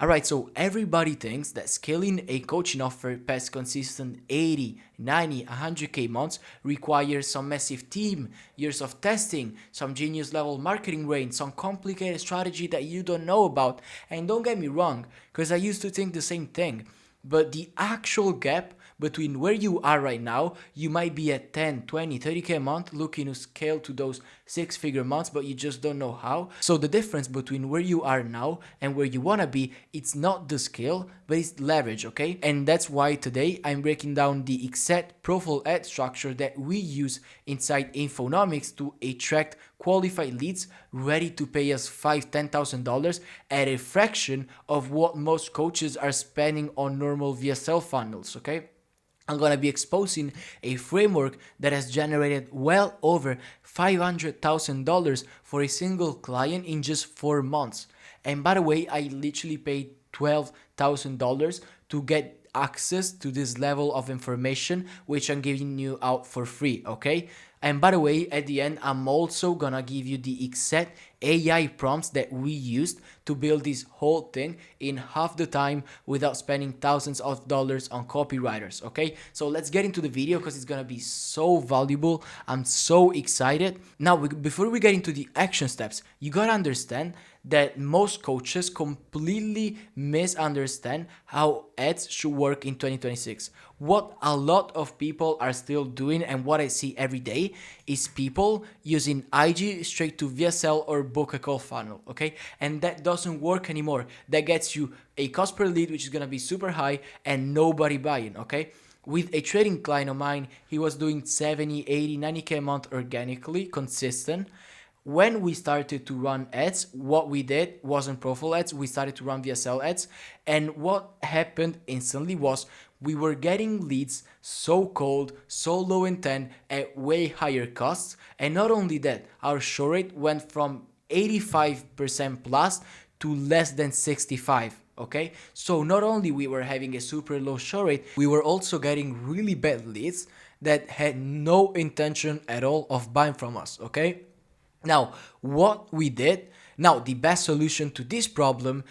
Alright, so everybody thinks that scaling a coaching offer past consistent 80, 90, 100k months requires some massive team, years of testing, some genius level marketing range, some complicated strategy that you don't know about. And don't get me wrong, because I used to think the same thing. But the actual gap between where you are right now, you might be at 10, 20, 30k a month looking to scale to those six-figure months, but you just don't know how. So the difference between where you are now and where you want to be, it's not the scale, but it's leverage, okay? And that's why today I'm breaking down the exact profile ad structure that we use inside Infonomics to attract qualified leads ready to pay us $5,000-$10,000 at a fraction of what most coaches are spending on normal VSL funnels, okay? I'm going to be exposing a framework that has generated well over $500,000 for a single client in just 4 months. And by the way, I literally paid $12,000 to get access to this level of information, which I'm giving you out for free, okay? And by the way, at the end, I'm also gonna give you the exact AI prompts that we used to build this whole thing in half the time without spending thousands of dollars on copywriters, okay? So let's get into the video because it's gonna be so valuable. I'm so excited. Now, before we get into the action steps, you gotta understand that most coaches completely misunderstand how ads should work in 2026. What a lot of people are still doing and what I see every day is people using IG straight to VSL or book a call funnel, okay? And that doesn't work anymore. That gets you a cost per lead, which is gonna be super high and nobody buying, okay? With a trading client of mine, he was doing 70, 80, 90k a month organically, consistent. When we started to run ads, what we did wasn't profile ads, we started to run VSL ads. And what happened instantly was we were getting leads so cold, so low intent at way higher costs. And not only that, our show rate went from 85% plus to less than 65. Okay, so not only we were having a super low show rate, we were also getting really bad leads that had no intention at all of buying from us. Okay. Now, what we did, now the best solution to this problem,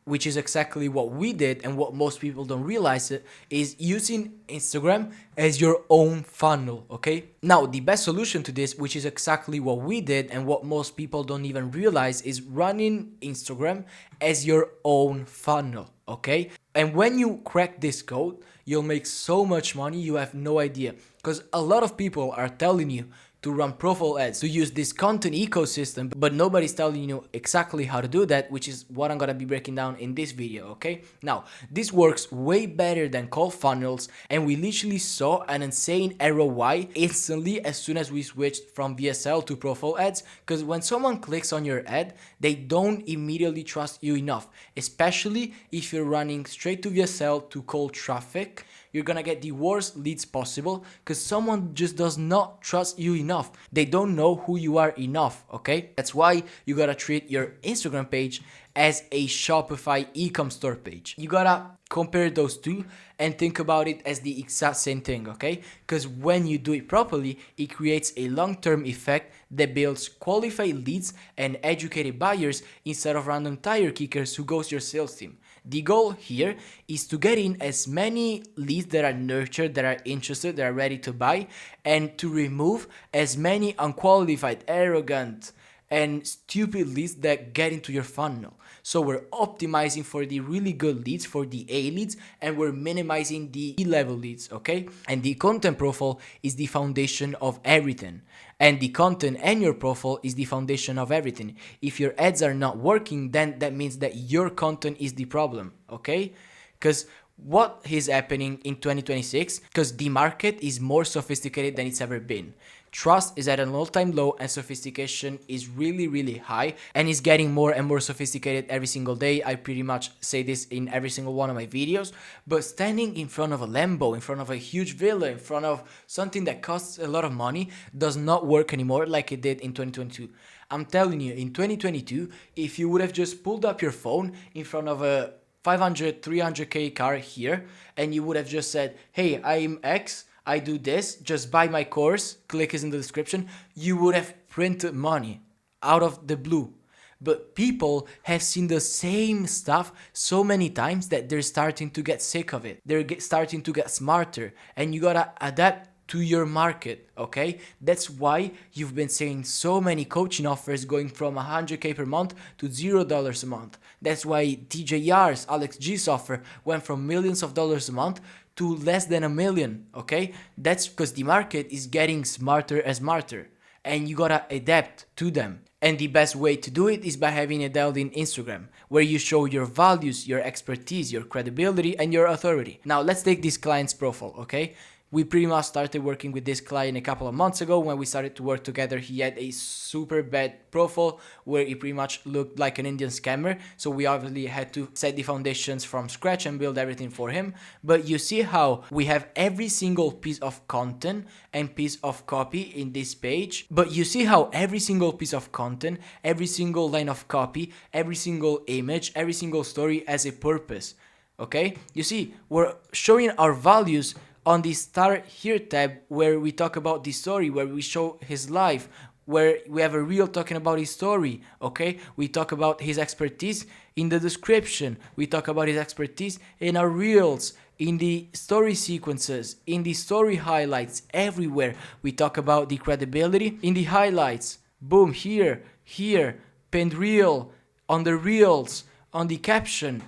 which is exactly what we did and what most people don't realize it, is using Instagram as your own funnel, okay? Now, the best solution to this, which is exactly what we did and what most people don't even realize, is running Instagram as your own funnel, okay? And when you crack this code, you'll make so much money you have no idea. Because a lot of people are telling you to run profile ads, to use this content ecosystem, but nobody's telling you exactly how to do that, which is what I'm gonna be breaking down in this video, okay? Now, this works way better than call funnels, and we literally saw an insane ROI instantly as soon as we switched from VSL to profile ads, because when someone clicks on your ad, they don't immediately trust you enough, especially if you're running straight to VSL to cold traffic. You're gonna get the worst leads possible because someone just does not trust you enough. They don't know who you are enough, okay? That's why you gotta treat your Instagram page as a Shopify e-com store page. You gotta compare those two and think about it as the exact same thing, okay? Because when you do it properly, it creates a long-term effect that builds qualified leads and educated buyers instead of random tire kickers who goes your sales team. The goal here is to get in as many leads that are nurtured, that are interested, that are ready to buy, and to remove as many unqualified, arrogant, and stupid leads that get into your funnel. So we're optimizing for the really good leads, for the A leads, and we're minimizing the E-level leads, okay? And the content profile is the foundation of everything. And the content and your profile is the foundation of everything. If your ads are not working, then that means that your content is the problem, okay? Because what is happening in 2026? Because the market is more sophisticated than it's ever been. Trust is at an all-time low and sophistication is really, really high and is getting more and more sophisticated every single day. I pretty much say this in every single one of my videos, but standing in front of a Lambo, in front of a huge villa, in front of something that costs a lot of money does not work anymore like it did in 2022. I'm telling you, in 2022, if you would have just pulled up your phone in front of a 500, 300k car here, and you would have just said, hey, I'm X, I do this, just buy my course, click is in the description, you would have printed money out of the blue. But people have seen the same stuff so many times that they're starting to get sick of it. Starting to get smarter, and you gotta adapt to your market, okay? That's why you've been seeing so many coaching offers going from 100K per month to $0 a month. That's why TJR's, Alex G's offer went from millions of dollars a month to less than $1 million, okay? That's because the market is getting smarter and smarter, and you gotta adapt to them. And the best way to do it is by having it dialed in Instagram, where you show your values, your expertise, your credibility, and your authority. Now let's take this client's profile, okay? We pretty much started working with this client a couple of months ago. When we started to work together, he had a super bad profile where he pretty much looked like an Indian scammer. So we obviously had to set the foundations from scratch and build everything for him. But you see how we have every single piece of content and piece of copy in this page. But you see how every single piece of content, every single line of copy, every single image, every single story has a purpose. Okay? You see, we're showing our values on the Start Here tab, where we talk about the story, where we show his life, where we have a reel talking about his story, okay? We talk about his expertise in the description. We talk about his expertise in our reels, in the story sequences, in the story highlights, everywhere. We talk about the credibility in the highlights. Boom, here, pinned reel, on the reels, on the caption.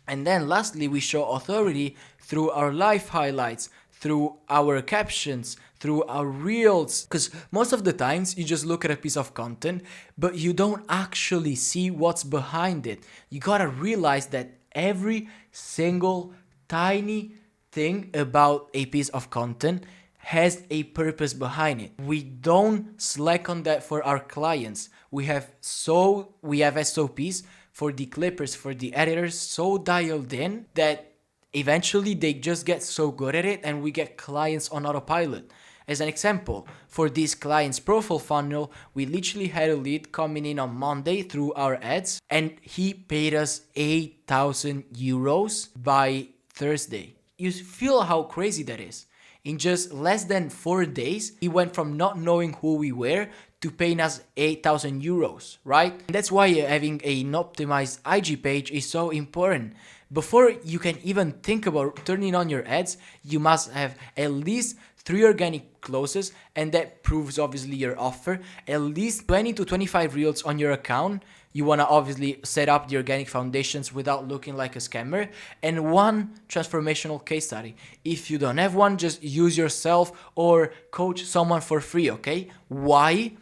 And then lastly, we show authority through our live highlights, through our captions, through our reels. Because most of the times you just look at a piece of content, but you don't actually see what's behind it. You gotta realize that every single tiny thing about a piece of content has a purpose behind it. We don't slack on that for our clients. We have SOPs for the clippers, for the editors, so dialed in that eventually they just get so good at it and we get clients on autopilot. As an example, for this client's profile funnel, we literally had a lead coming in on Monday through our ads, and he paid us 8,000 euros by Thursday. You feel how crazy that is. In just less than 4 days, he went from not knowing who we were to paying us 8,000 euros, right? And that's why having an optimized IG page is so important. Before you can even think about turning on your ads, you must have at least 3 organic closes, and that proves obviously your offer. At least 20 to 25 reels on your account. You want to obviously set up the organic foundations without looking like a scammer, and 1 transformational case study. If you don't have one, just use yourself or coach someone for free, okay? Why?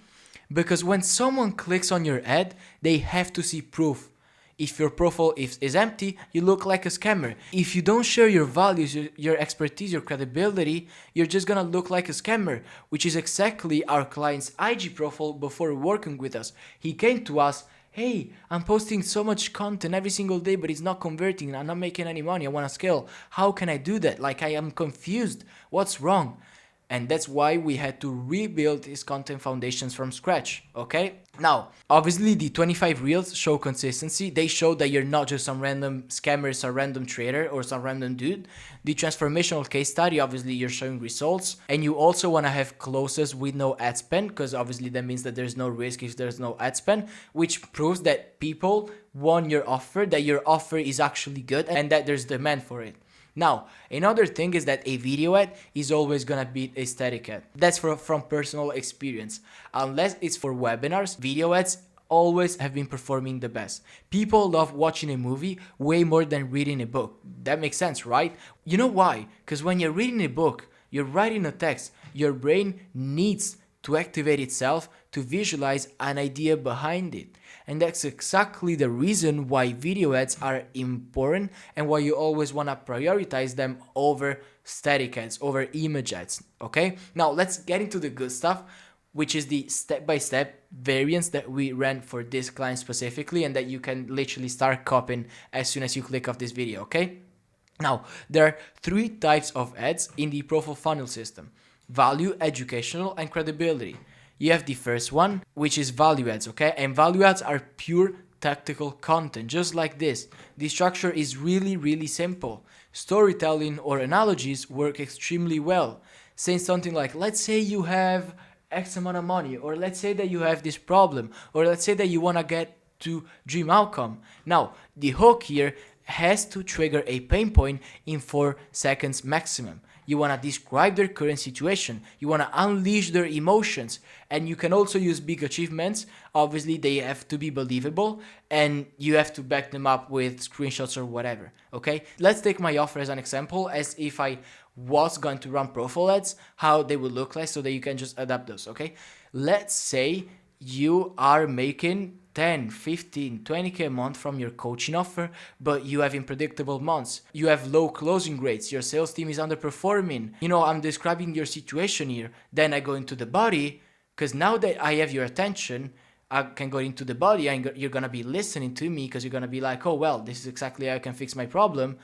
Because when someone clicks on your ad, they have to see proof. If your profile is empty, you look like a scammer. If you don't share your values, your expertise, your credibility, you're just gonna look like a scammer, which is exactly our client's IG profile before working with us. He came to us, hey, I'm posting so much content every single day, but it's not converting, I'm not making any money, I wanna scale. How can I do that? Like, I am confused. What's wrong? And that's why we had to rebuild his content foundations from scratch, okay? Now, obviously the 25 reels show consistency. They show that you're not just some random scammer, some random trader, or some random dude. The transformational case study, obviously you're showing results. And you also want to have closes with no ad spend, because obviously that means that there's no risk if there's no ad spend, which proves that people want your offer, that your offer is actually good, and that there's demand for it. Now, another thing is that a video ad is always gonna beat a static ad. That's from personal experience. Unless it's for webinars, video ads always have been performing the best. People love watching a movie way more than reading a book. That makes sense, right? You know why? Because when you're reading a book, you're writing a text, your brain needs to activate itself to visualize an idea behind it. And that's exactly the reason why video ads are important and why you always want to prioritize them over static ads, over image ads, okay? Now let's get into the good stuff, which is the step-by-step variants that we ran for this client specifically and that you can literally start copying as soon as you click off this video, okay? Now, there are 3 types of ads in the profile funnel system: value, educational, and credibility. You have the first one, which is value ads, okay? And value ads are pure tactical content, just like this. The structure is really, really simple. Storytelling or analogies work extremely well. Saying something like, let's say you have X amount of money, or let's say that you have this problem, or let's say that you want to get to dream outcome. Now, the hook here has to trigger a pain point in 4 seconds maximum. You want to describe their current situation. You want to unleash their emotions. And you can also use big achievements. Obviously, they have to be believable and you have to back them up with screenshots or whatever. Okay? Let's take my offer as an example, as if I was going to run profile ads, how they would look like, so that you can just adapt those. Okay? Let's say you are making 10, 15, 20k a month from your coaching offer, but you have unpredictable months. You have low closing rates. Your sales team is underperforming. I'm describing your situation here. Then I go into the body, because now that I have your attention, I can go into the body and you're going to be listening to me, because you're going to be like, oh, well, this is exactly how I can fix my problem.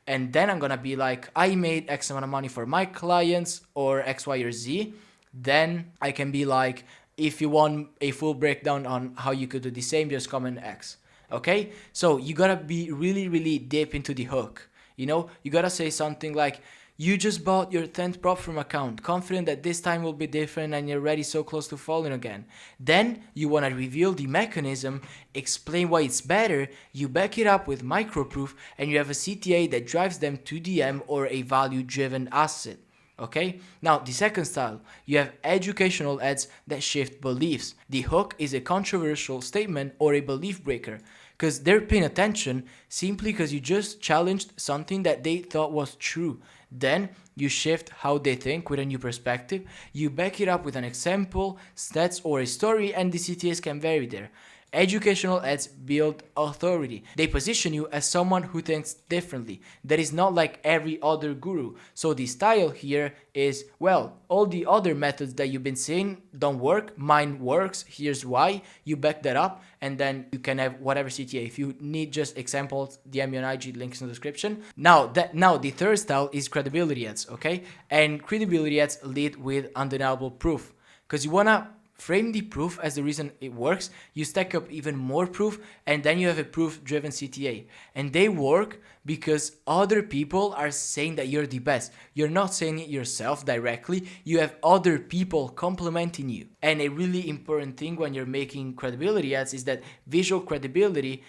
And then I'm going to be like, I made X amount of money for my clients or X, Y, or Z. Then I can be like, if you want a full breakdown on how you could do the same, just comment X. Okay? So you gotta be really, really deep into the hook. You gotta say something like, you just bought your 10th prop firm account, confident that this time will be different and you're already so close to falling again. Then you wanna reveal the mechanism, explain why it's better, you back it up with micro proof, and you have a CTA that drives them to DM or a value-driven asset. Okay, now the second style, you have educational ads that shift beliefs. The hook is a controversial statement or a belief breaker, because they're paying attention simply because you just challenged something that they thought was true. Then you shift how they think with a new perspective. You back it up with an example, stats, or a story, and the CTAs can vary there. Educational ads build authority. They position you as someone who thinks differently. That is not like every other guru. So the style here is, well, all the other methods that you've been seeing don't work. Mine works. Here's why. You back that up, and then you can have whatever CTA. If you need just examples, DM me on IG, links in the description. Now the third style is credibility ads, okay? And credibility ads lead with undeniable proof, because you wanna frame the proof as the reason it works. You stack up even more proof, and then you have a proof-driven CTA. And they work because other people are saying that you're the best. You're not saying it yourself directly. You have other people complimenting you. And a really important thing when you're making credibility ads is that visual credibility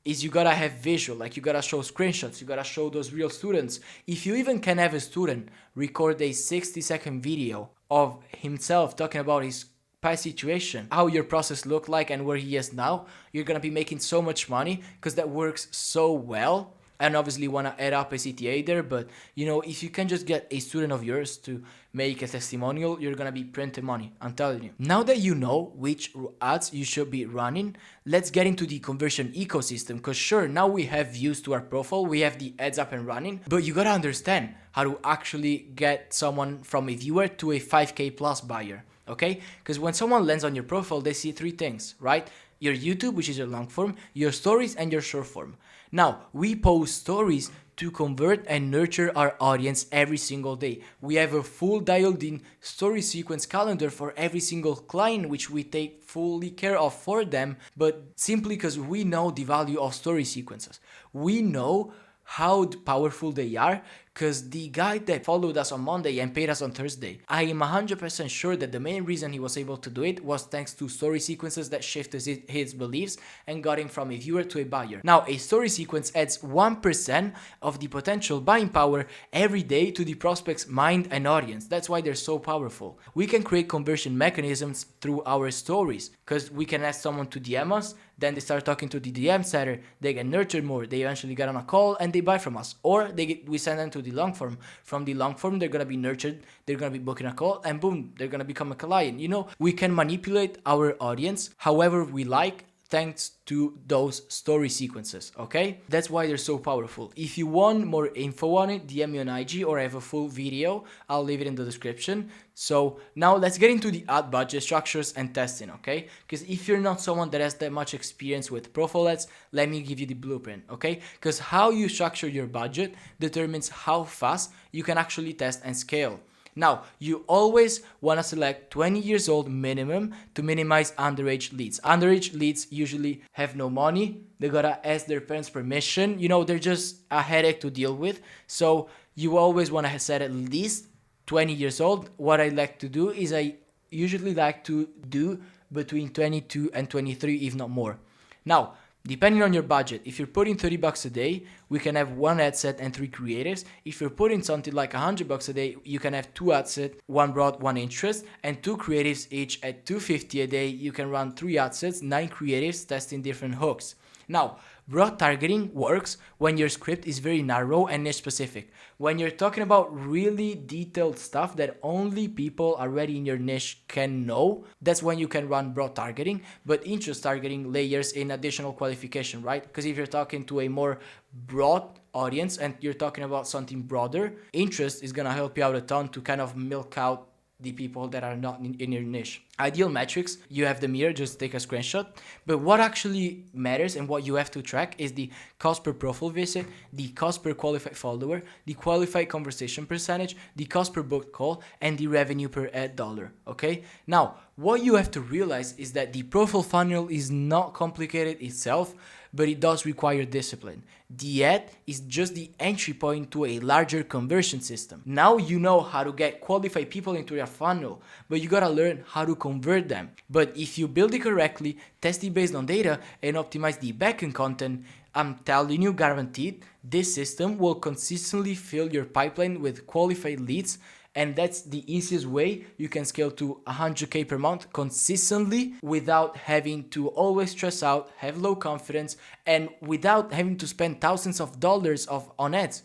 is you gotta have visual, like you gotta show screenshots, you gotta show those real students. If you even can have a student record a 60-second video of himself talking about his past situation, how your process looked like and where he is now, you're gonna be making so much money, because that works so well. And obviously want to add up a CTA there, but if you can just get a student of yours to make a testimonial, you're gonna be printing money, I'm telling you. Now that you know which ads you should be running, let's get into the conversion ecosystem, because sure, now we have views to our profile, we have the ads up and running, but you gotta understand how to actually get someone from a viewer to a 5k plus buyer. Okay, because when someone lands on your profile, they see 3 things, right? Your YouTube, which is your long form, your stories, and your short form. Now, we post stories to convert and nurture our audience every single day. We have a full dialed in story sequence calendar for every single client, which we take fully care of for them, but simply because we know the value of story sequences. We know how powerful they are, because the guy that followed us on Monday and paid us on Thursday, I am 100% sure that the main reason he was able to do it was thanks to story sequences that shifted his beliefs and got him from a viewer to a buyer. Now, a story sequence adds 1% of the potential buying power every day to the prospect's mind and audience. That's why they're so powerful. We can create conversion mechanisms through our stories, because we can ask someone to DM us, then they start talking to the DM setter, they get nurtured more, they eventually get on a call and they buy from us, or we send them to the long form. From the long form, they're gonna be nurtured, they're gonna be booking a call, and boom, they're gonna become a client. We can manipulate our audience however we like, thanks to those story sequences, okay? That's why they're so powerful. If you want more info on it, DM me on IG or I have a full video. I'll leave it in the description. So now let's get into the ad budget structures and testing, okay? Because if you're not someone that has that much experience with profile ads, let me give you the blueprint, okay? Because how you structure your budget determines how fast you can actually test and scale. Now, you always want to select 20 years old minimum to minimize underage leads. Underage leads usually have no money. They gotta ask their parents' permission. They're just a headache to deal with. So you always want to set at least 20 years old. What I like to do is I usually like to do between 22 and 23, if not more. Now, depending on your budget, if you're putting $30 a day, we can have one ad set and 3 creatives. If you're putting something like $100 a day, you can have 2 ad sets, 1 broad, 1 interest, and 2 creatives each at $250 a day. You can run 3 ad sets, 9 creatives, testing different hooks. Now, broad targeting works when your script is very narrow and niche specific. When you're talking about really detailed stuff that only people already in your niche can know, that's when you can run broad targeting. But interest targeting layers in additional qualification, right? Because if you're talking to a more broad audience and you're talking about something broader, interest is going to help you out a ton to kind of milk out the people that are not in your niche. Ideal metrics, you have them here, just take a screenshot. But what actually matters and what you have to track is the cost per profile visit, the cost per qualified follower, the qualified conversation percentage, the cost per booked call, and the revenue per ad dollar, okay? Now, what you have to realize is that the profile funnel is not complicated itself, but it does require discipline. The ad is just the entry point to a larger conversion system. Now you know how to get qualified people into your funnel, but you gotta learn how to convert them. But if you build it correctly, test it based on data, and optimize the backend content, I'm telling you, guaranteed, this system will consistently fill your pipeline with qualified leads. And that's the easiest way you can scale to 100K per month consistently without having to always stress out, have low confidence, and without having to spend thousands of dollars on ads.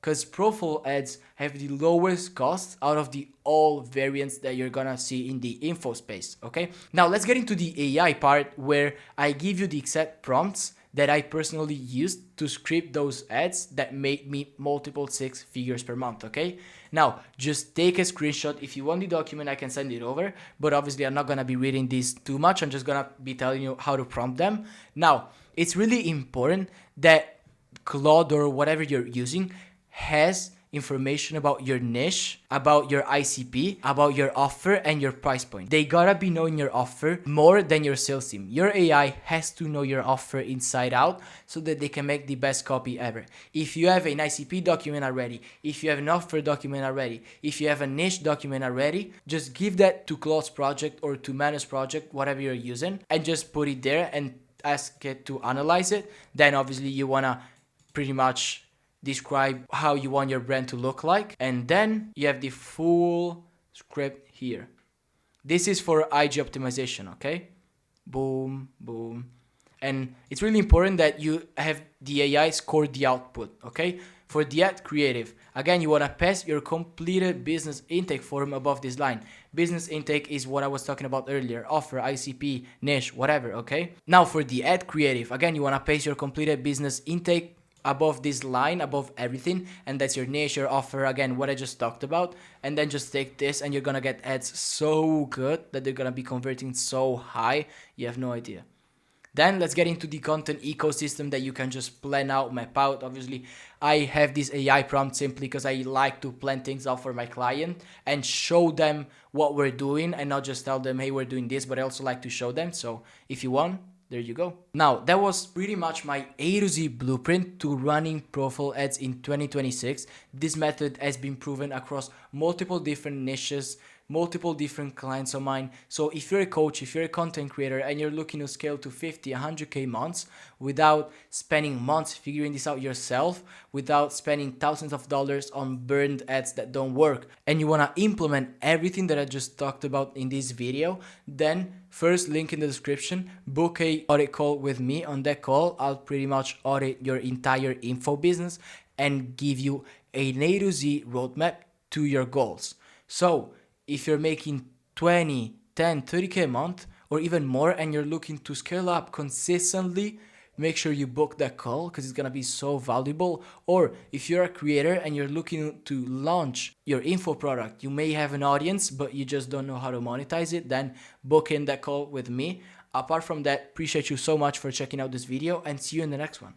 Because profile ads have the lowest cost out of the all variants that you're gonna see in the info space, okay? Now let's get into the AI part where I give you the exact prompts that I personally used to script those ads that made me multiple 6 figures per month, okay? Now, just take a screenshot. If you want the document, I can send it over, but obviously I'm not gonna be reading this too much. I'm just gonna be telling you how to prompt them. Now, it's really important that Claude or whatever you're using has information about your niche, about your ICP, about your offer, and your price point. They gotta be knowing your offer more than your sales team. Your AI has to know your offer inside out so that they can make the best copy ever. If you have an ICP document already, if you have an offer document already, if you have a niche document already, just give that to Claude's project or to Manu's project, whatever you're using, and just put it there and ask it to analyze it. Then obviously you wanna pretty much describe how you want your brand to look like, and then you have the full script here. This is for IG optimization, okay? Boom, boom. And it's really important that you have the AI score the output, okay? For the ad creative, again, you want to pass your completed business intake form above this line. Business intake is what I was talking about earlier, offer, ICP, niche, whatever, okay? Now for the ad creative, again, you want to paste your completed business intake above this line, above everything, and that's your niche, your offer, again, what I just talked about. And then just take this and you're gonna get ads so good that they're gonna be converting so high, you have no idea. Then let's get into the content ecosystem that you can just plan out, map out. Obviously, I have this AI prompt simply because I like to plan things out for my client and show them what we're doing and not just tell them, hey, we're doing this, but I also like to show them. So if you want, there you go. Now, that was pretty much my A to Z blueprint to running profile ads in 2026. This method has been proven across multiple different niches, multiple different clients of mine. So if you're a coach, if you're a content creator and you're looking to scale to 50, 100K months without spending months figuring this out yourself, without spending thousands of dollars on burned ads that don't work, and you want to implement everything that I just talked about in this video, then first, link in the description, book a audit call with me. On that call, I'll pretty much audit your entire info business and give you an A to Z roadmap to your goals. So if you're making 20, 10, 30K a month or even more and you're looking to scale up consistently, make sure you book that call because it's going to be so valuable. Or if you're a creator and you're looking to launch your info product, you may have an audience, but you just don't know how to monetize it, then book in that call with me. Apart from that, appreciate you so much for checking out this video and see you in the next one.